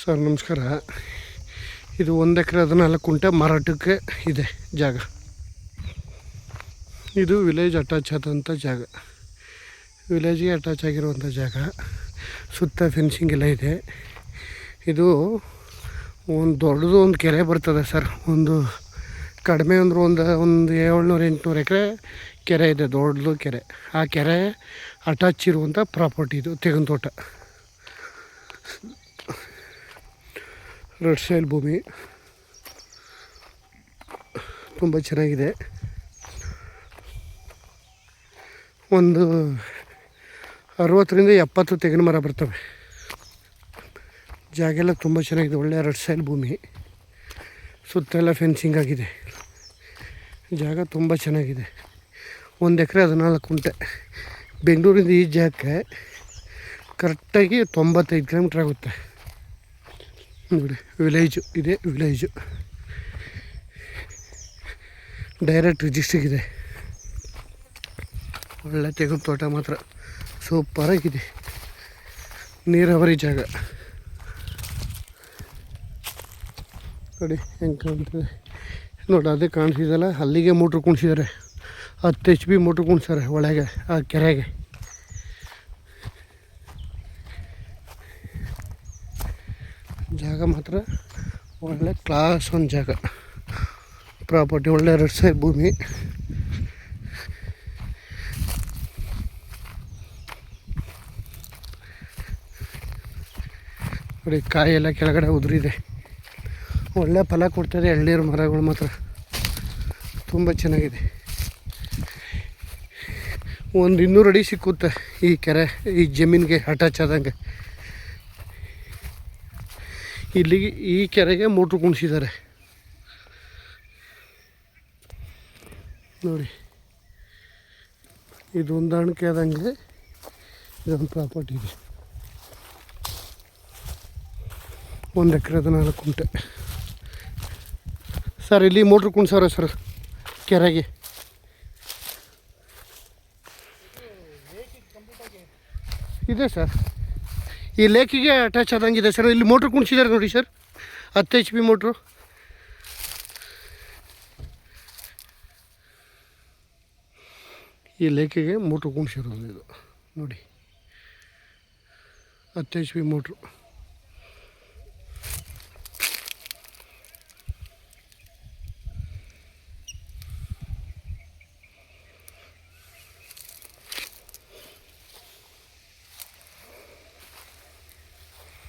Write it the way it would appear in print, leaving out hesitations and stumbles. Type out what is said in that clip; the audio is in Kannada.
ಸರ್ ನಮಸ್ಕಾರ. ಇದು 1 ಎಕರೆ 14 ಗುಂಟೆ ಮಾರಾಟಕ್ಕೆ ಇದೆ ಜಾಗ. ಇದು ವಿಲೇಜ್ ಅಟ್ಯಾಚ್ ಆದಂಥ ಜಾಗ, ವಿಲೇಜ್ಗೆ ಅಟ್ಯಾಚ್ ಆಗಿರುವಂಥ ಜಾಗ. ಸುತ್ತ ಫೆನ್ಸಿಂಗ್ ಎಲ್ಲ ಇದೆ. ಇದು ಒಂದು ದೊಡ್ಡದು ಒಂದು ಕೆರೆ ಬರ್ತದೆ ಸರ್. ಒಂದು ಕಡಿಮೆ ಅಂದ್ರೆ ಒಂದು 700-800 ಎಕರೆ ಕೆರೆ ಇದೆ, ದೊಡ್ಡದು ಕೆರೆ. ಆ ಕೆರೆ ಅಟ್ಯಾಚ್ ಇರುವಂಥ ಪ್ರಾಪರ್ಟಿ ಇದು, ತೆಂಗಿನ ತೋಟ. ರೆಡ್ ಸೈಲ್ ಭೂಮಿ ತುಂಬ ಚೆನ್ನಾಗಿದೆ. ಒಂದು 60-70 ತೆಂಗಿನ ಮರ ಬರ್ತವೆ. ಜಾಗ ಎಲ್ಲ ತುಂಬ ಚೆನ್ನಾಗಿದೆ, ಒಳ್ಳೆಯ ರೆಡ್ ಸೈಲ್ ಭೂಮಿ. ಸುತ್ತೆಲ್ಲ ಫೆನ್ಸಿಂಗ್ ಆಗಿದೆ. ಜಾಗ ತುಂಬ ಚೆನ್ನಾಗಿದೆ. 1 ಎಕರೆ 14 ಗುಂಟೆ. ಬೆಂಗಳೂರಿಂದ ಈ ಜಾಗಕ್ಕೆ ಕರೆಕ್ಟಾಗಿ 95 ಕಿಲೋಮೀಟ್ರ್ ಆಗುತ್ತೆ ನೋಡಿ. ವಿಲೇಜು ಇದೆ, ವಿಲೇಜು ಡೈರೆಕ್ಟ್ ರಿಜಿಸ್ಟ್ರಿಗಿದೆ. ಒಳ್ಳೆ ತೆಂಗಿನ ತೋಟ ಮಾತ್ರ ಸೂಪರಾಗಿದೆ. ನೀರಾವರಿ ಜಾಗ ನೋಡಿ ಹೆಂಗೆ ಕಾಣ್ತದೆ ನೋಡಿ. ಅದೇ ಕಾಣಿಸಿದಲ್ಲ, ಅಲ್ಲಿಗೆ ಮೋಟ್ರ್ ಕುಣಿಸಿದ್ದಾರೆ. 10 HP ಮೋಟ್ರ್ ಕುಣಿಸ್ತಾರೆ ಒಳಗೆ ಆ ಕೆರೆಗೆ. ಜಾಗ ಮಾತ್ರ ಒಳ್ಳೆ ಕ್ಲಾಸ್ ಒಂದು ಜಾಗ. ಪ್ರಾಪರ್ಟಿ ಒಳ್ಳೆ ರೆಡ್ ಸೈಡ್ ಭೂಮಿ. ನೋಡಿ ಕಾಯೆಲ್ಲ ಕೆಳಗಡೆ ಉದುರಿದೆ. ಒಳ್ಳೆ ಫಲ ಕೊಡ್ತದೆ. ಎಳ್ನೀರು ಮರಗಳು ಮಾತ್ರ ತುಂಬ ಚೆನ್ನಾಗಿದೆ. ಒಂದು 200 ಅಡಿ ಸಿಕ್ಕುತ್ತೆ ಈ ಕೆರೆ, ಈ ಜಮೀನಿಗೆ ಅಟ್ಯಾಚ್ ಆದಂಗೆ. ಇಲ್ಲಿಗೆ ಈ ಕೆರೆಗೆ ಮೋಟ್ರ್ ಕುಣಿಸಿದ್ದಾರೆ ನೋಡಿ. ಇದು ಹೊಂದಾಣಿಕೆ ಆದಂಗೆ ಇದೊಂದು ಪ್ರಾಪರ್ಟಿ ಇದೆ. 1 ಎಕರೆ 14 ಗುಂಟೆ ಸರ್. ಇಲ್ಲಿ ಮೋಟ್ರ್ ಕುಣಿಸವ್ರೆ ಸರ್ ಕೆರೆಗೆ. ಇದೆ ಸರ್, ಈ ಲೇಕಿಗೆ ಅಟ್ಯಾಚ್ ಆದಂಗಿದೆ ಸರ್. ಇಲ್ಲಿ ಮೋಟ್ರ್ ಕುಣಿಸಿದ್ದಾರೆ ನೋಡಿ ಸರ್, 10 HP ಮೋಟ್ರು. ಈ ಲೇಕಿಗೆ ಮೋಟ್ರ್ ಕುಣಿಸಿರೋದು ಇದು ನೋಡಿ, 10 HP ಮೋಟ್ರು.